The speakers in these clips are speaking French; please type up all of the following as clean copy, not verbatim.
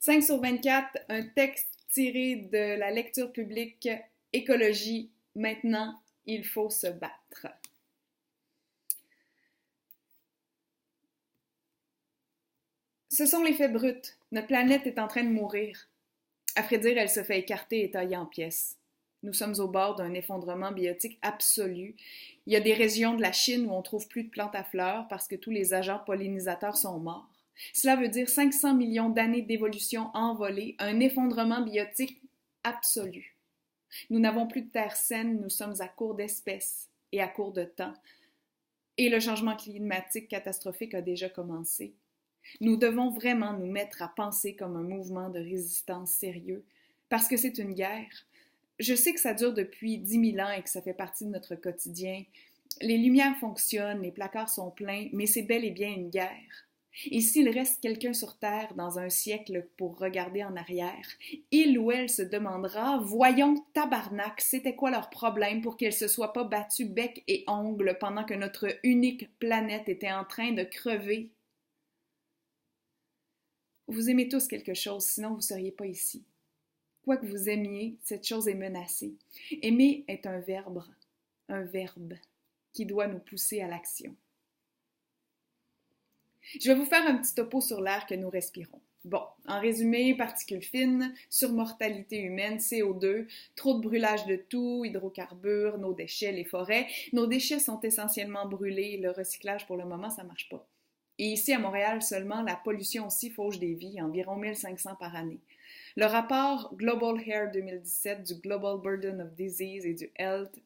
5 sur 24, un texte tiré de la lecture publique Écologie. Maintenant, il faut se battre. Ce sont les faits bruts. Notre planète est en train de mourir. À vrai dire, elle se fait écarter et tailler en pièces. Nous sommes au bord d'un effondrement biotique absolu. Il y a des régions de la Chine où on ne trouve plus de plantes à fleurs parce que tous les agents pollinisateurs sont morts. Cela veut dire 500 millions d'années d'évolution envolées, un effondrement biotique absolu. Nous n'avons plus de terre saine, nous sommes à court d'espèces et à court de temps. Et le changement climatique catastrophique a déjà commencé. Nous devons vraiment nous mettre à penser comme un mouvement de résistance sérieux, parce que c'est une guerre. Je sais que ça dure depuis 10 000 ans et que ça fait partie de notre quotidien. Les lumières fonctionnent, les placards sont pleins, mais c'est bel et bien une guerre. Et s'il reste quelqu'un sur Terre dans un siècle pour regarder en arrière, il ou elle se demandera « Voyons, tabarnak, c'était quoi leur problème pour qu'ils ne se soient pas battus bec et ongles pendant que notre unique planète était en train de crever? » Vous aimez tous quelque chose, sinon vous ne seriez pas ici. Quoi que vous aimiez, cette chose est menacée. Aimer est un verbe qui doit nous pousser à l'action. Je vais vous faire un petit topo sur l'air que nous respirons. Bon, en résumé, particules fines, surmortalité humaine, CO2, trop de brûlage de tout, hydrocarbures, nos déchets, les forêts. Nos déchets sont essentiellement brûlés, le recyclage pour le moment, ça ne marche pas. Et ici, à Montréal seulement, la pollution aussi fauche des vies, environ 1500 par année. Le rapport Global Air 2017 du Global Burden of Disease et du Health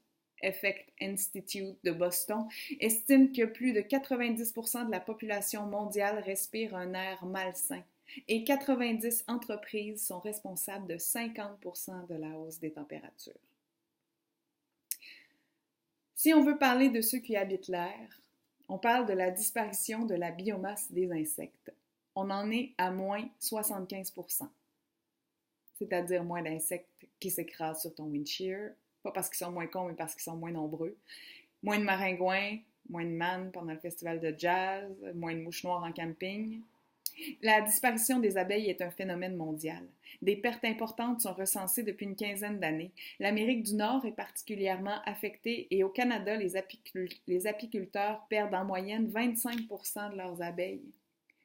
Effect Institute de Boston estime que plus de 90% de la population mondiale respire un air malsain et 90 entreprises sont responsables de 50% de la hausse des températures. Si on veut parler de ceux qui habitent l'air, on parle de la disparition de la biomasse des insectes. On en est à moins 75%. C'est-à-dire moins d'insectes qui s'écrasent sur ton windshield, pas parce qu'ils sont moins cons, mais parce qu'ils sont moins nombreux. Moins de maringouins, moins de mannes pendant le festival de jazz, moins de mouches noires en camping. La disparition des abeilles est un phénomène mondial. Des pertes importantes sont recensées depuis une quinzaine d'années. L'Amérique du Nord est particulièrement affectée et au Canada, les apiculteurs perdent en moyenne 25% de leurs abeilles.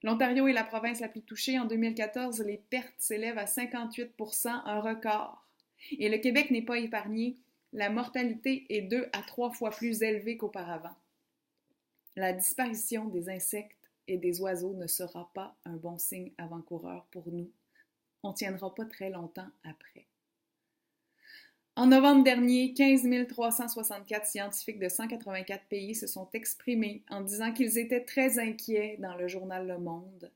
L'Ontario est la province la plus touchée. En 2014, les pertes s'élèvent à 58%, un record. Et le Québec n'est pas épargné. La mortalité est 2 à 3 fois plus élevée qu'auparavant. La disparition des insectes et des oiseaux ne sera pas un bon signe avant-coureur pour nous. On ne tiendra pas très longtemps après. En novembre dernier, 15 364 scientifiques de 184 pays se sont exprimés en disant qu'ils étaient très inquiets dans le journal Le Monde.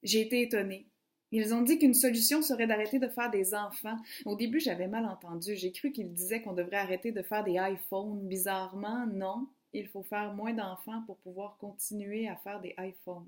J'ai été étonnée. Ils ont dit qu'une solution serait d'arrêter de faire des enfants. Au début, j'avais mal entendu. J'ai cru qu'ils disaient qu'on devrait arrêter de faire des iPhones. Bizarrement, non. Il faut faire moins d'enfants pour pouvoir continuer à faire des iPhones.